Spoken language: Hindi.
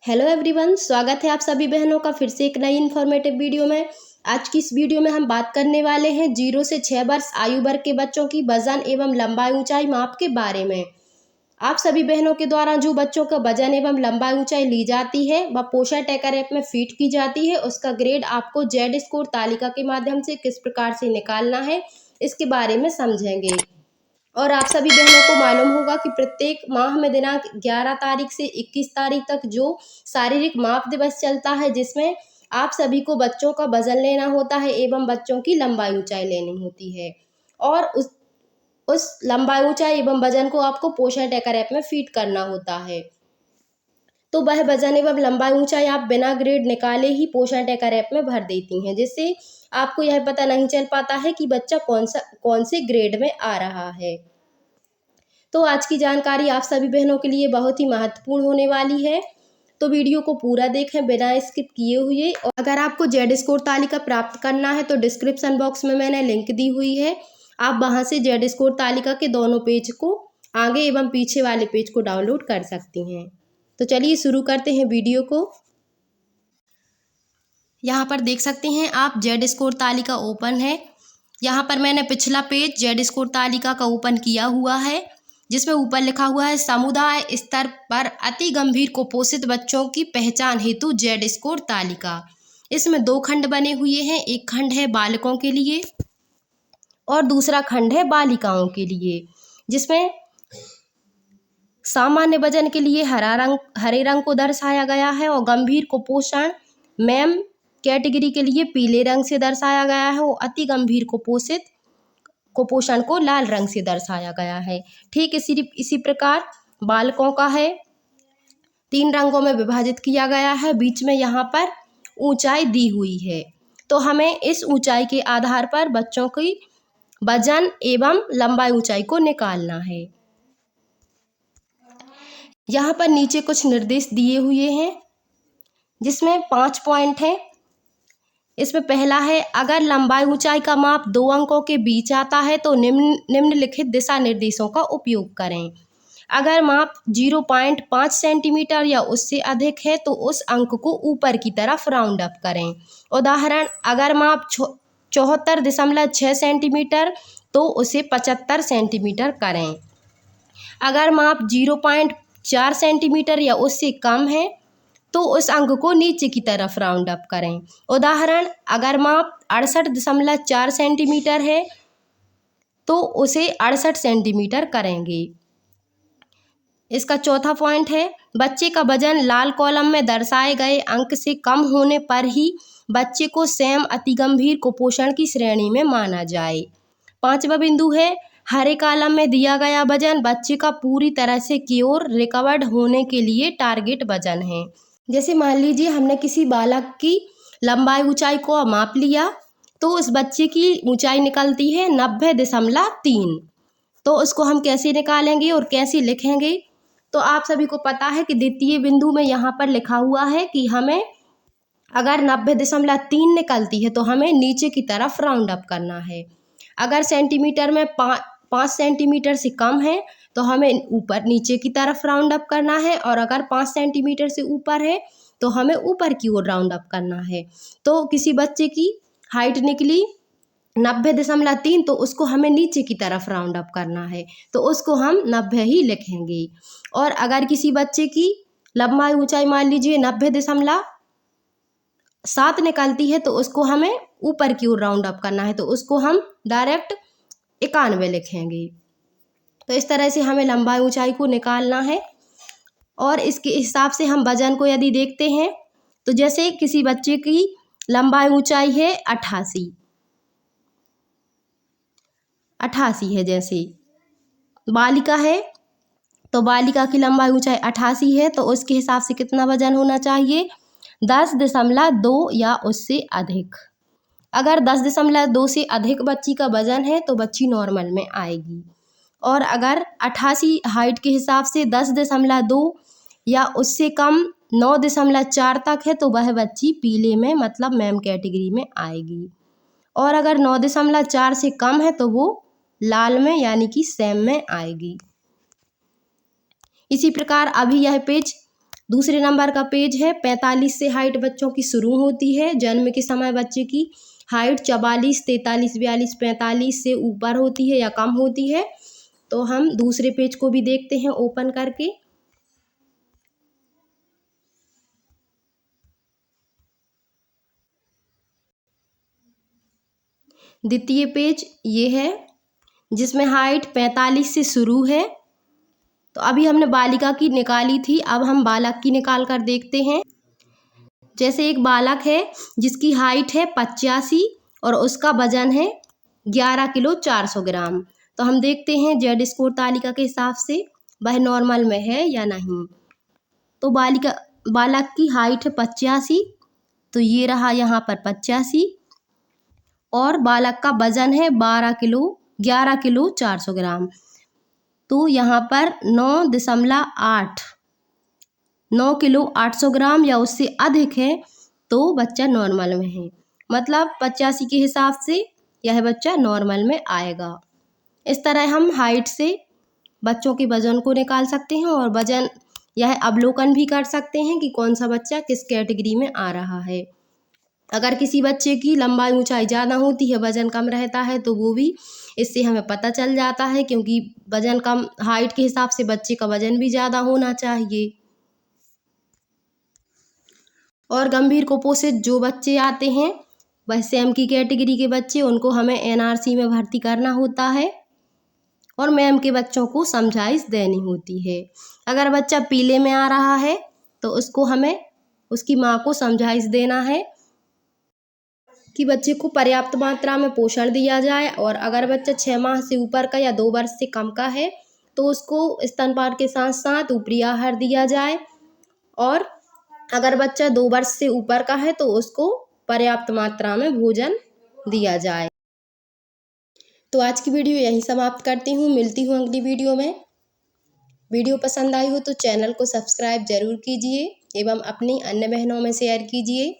हेलो एवरीवन, स्वागत है आप सभी बहनों का फिर से एक नई इन्फॉर्मेटिव वीडियो में। आज की इस वीडियो में हम बात करने वाले हैं 0 से 6 वर्ष आयु वर्ग के बच्चों की वजन एवं लंबाई ऊंचाई माप के बारे में। आप सभी बहनों के द्वारा जो बच्चों का वजन एवं लंबाई ऊंचाई ली जाती है वह पोषण ट्रैकर ऐप में फीड की जाती है। उसका ग्रेड आपको जेड स्कोर तालिका के माध्यम से किस प्रकार से निकालना है इसके बारे में समझेंगे। और आप सभी बहनों को मालूम होगा कि प्रत्येक माह में दिनांक 11 तारीख से 21 तारीख तक जो शारीरिक माप दिवस चलता है, जिसमें आप सभी को बच्चों का वजन लेना होता है एवं बच्चों की लंबाई ऊंचाई लेनी होती है। और उस लंबाई ऊंचाई एवं वजन को आपको पोषण ट्रैकर ऐप में फीड करना होता है। तो वह वजन एवं लंबाई ऊंचाई आप बिना ग्रेड निकाले ही पोषण ट्रैकर ऐप में भर देती हैं, जिससे आपको यह पता नहीं चल पाता है कि बच्चा कौन से ग्रेड में आ रहा है। तो आज की जानकारी आप सभी बहनों के लिए बहुत ही महत्वपूर्ण होने वाली है, तो वीडियो को पूरा देखें बिना स्किप किए हुए। और अगर आपको जेड स्कोर तालिका प्राप्त करना है तो डिस्क्रिप्शन बॉक्स में मैंने लिंक दी हुई है, आप वहां से जेड स्कोर तालिका के दोनों पेज को, आगे एवं पीछे वाले पेज को डाउनलोड कर सकती हैं। तो चलिए शुरू करते हैं वीडियो को। यहाँ पर देख सकते हैं आप जेड स्कोर तालिका ओपन है। यहाँ पर मैंने पिछला पेज जेड स्कोर तालिका का ओपन किया हुआ है, जिसमें ऊपर लिखा हुआ है समुदाय स्तर पर अति गंभीर कुपोषित बच्चों की पहचान हेतु जेड स्कोर तालिका। इसमें 2 खंड बने हुए हैं, एक खंड है बालकों के लिए और दूसरा खंड है बालिकाओं के लिए, जिसमें सामान्य वजन के लिए हरे रंग को दर्शाया गया है और गंभीर कुपोषण मैम कैटेगरी के लिए पीले रंग से दर्शाया गया है और अति गंभीर कुपोषण को लाल रंग से दर्शाया गया है। ठीक इसी प्रकार बालकों का है, 3 रंगों में विभाजित किया गया है, बीच में यहाँ पर ऊंचाई दी हुई है। तो हमें इस ऊंचाई के आधार पर बच्चों की वजन एवं लंबाई ऊंचाई को निकालना है। यहाँ पर नीचे कुछ निर्देश दिए हुए हैं, जिसमें 5 पॉइंट हैं। इसमें पहला है, अगर लंबाई ऊंचाई का माप 2 अंकों के बीच आता है तो निम्नलिखित दिशा निर्देशों का उपयोग करें। अगर माप 0.5 सेंटीमीटर या उससे अधिक है तो उस अंक को ऊपर की तरफ राउंड अप करें। उदाहरण, अगर माप 74.6 सेंटीमीटर तो उसे 75 सेंटीमीटर करें। अगर माप 0.4 सेंटीमीटर या उससे कम है तो उस अंक को नीचे की तरफ राउंड अप करें। उदाहरण, अगर माप 68.4 सेंटीमीटर है तो उसे 68 सेंटीमीटर करेंगे। इसका चौथा पॉइंट है, बच्चे का वजन लाल कॉलम में दर्शाए गए अंक से कम होने पर ही बच्चे को सेम अति गंभीर कुपोषण की श्रेणी में माना जाए। 5वां बिंदु है, हरे कॉलम में दिया गया वजन बच्चे का पूरी तरह से क्योर रिकवर्ड होने के लिए टारगेट वजन है। जैसे मान लीजिए हमने किसी बालक की लंबाई ऊंचाई को माप लिया तो उस बच्चे की ऊंचाई निकलती है 90.3। तो उसको हम कैसे निकालेंगे और कैसे लिखेंगे, तो आप सभी को पता है कि द्वितीय बिंदु में यहाँ पर लिखा हुआ है कि हमें अगर 90.3 निकलती है तो हमें नीचे की तरफ राउंड अप करना है। अगर सेंटीमीटर में 5 सेंटीमीटर से कम है तो हमें ऊपर नीचे की तरफ राउंड अप करना है, और अगर 5 सेंटीमीटर से ऊपर है तो हमें ऊपर की ओर राउंड अप करना है। तो किसी बच्चे की हाइट निकली 90.3 तो उसको हमें नीचे की तरफ राउंड अप करना है, तो उसको हम 90 ही लिखेंगे। और अगर किसी बच्चे की लंबाई ऊंचाई मान लीजिए 90.7 निकलती है तो उसको हमें ऊपर की ओर राउंड अप करना है, तो उसको हम डायरेक्ट 91 लिखेंगे। तो इस तरह से हमें लंबाई ऊंचाई को निकालना है। और इसके हिसाब से हम वजन को यदि देखते हैं तो जैसे किसी बच्चे की लंबाई ऊंचाई है 88 है, जैसे बालिका है तो बालिका की लंबाई ऊंचाई 88 है, तो उसके हिसाब से कितना वजन होना चाहिए, 10.2 या उससे अधिक। अगर 10.2 से अधिक बच्ची का वजन है तो बच्ची नॉर्मल में आएगी। और अगर 88 हाइट के हिसाब से 10.2 या उससे कम 9.4 तक है तो वह बच्ची पीले में मतलब मैम कैटेगरी में आएगी। और अगर 9.4 से कम है तो वो लाल में यानी कि सेम में आएगी। इसी प्रकार अभी यह पेज दूसरे नंबर का पेज है 45 से हाइट बच्चों की शुरू होती है। जन्म के समय बच्चे की हाइट 44, 43, 42, 45 से ऊपर होती है या कम होती है। तो हम दूसरे पेज को भी देखते हैं ओपन करके। द्वितीय पेज ये है जिसमें हाइट 45 से शुरू है। तो अभी हमने बालिका की निकाली थी, अब हम बालक की निकाल कर देखते हैं। जैसे एक बालक है जिसकी हाइट है 85 और उसका वजन है 11 किलो 400 ग्राम। तो हम देखते हैं जेड स्कोर तालिका के हिसाब से वह नॉर्मल में है या नहीं। तो बालक की हाइट है 85, तो ये रहा यहाँ पर 85, और बालक का वजन है 11 किलो 400 ग्राम। तो यहाँ पर 9 किलो 800 ग्राम या उससे अधिक है तो बच्चा नॉर्मल में है। मतलब 85 के हिसाब से यह बच्चा नॉर्मल में आएगा। इस तरह हम हाइट से बच्चों के वजन को निकाल सकते हैं और वजन यह अवलोकन भी कर सकते हैं कि कौन सा बच्चा किस कैटेगरी में आ रहा है। अगर किसी बच्चे की लंबाई ऊंचाई ज़्यादा होती है, वजन कम रहता है, तो वो भी इससे हमें पता चल जाता है, क्योंकि वजन कम हाइट के हिसाब से बच्चे का वजन भी ज़्यादा होना चाहिए। और गंभीर कुपोषित जो बच्चे आते हैं, वह सेम की कैटेगरी के बच्चे, उनको हमें एनआरसी में भर्ती करना होता है और मैम के बच्चों को समझाइश देनी होती है। अगर बच्चा पीले में आ रहा है तो उसको हमें उसकी माँ को समझाइश देना है कि बच्चे को पर्याप्त मात्रा में पोषण दिया जाए। और अगर बच्चा 6 माह से ऊपर का या 2 वर्ष से कम का है तो उसको स्तनपान के साथ साथ ऊपरी आहार दिया जाए। और अगर बच्चा 2 वर्ष से ऊपर का है तो उसको पर्याप्त मात्रा में भोजन दिया जाए। तो आज की वीडियो यहीं समाप्त करती हूँ, मिलती हूँ अगली वीडियो में। वीडियो पसंद आई हो तो चैनल को सब्सक्राइब जरूर कीजिए एवं अपनी अन्य बहनों में शेयर कीजिए।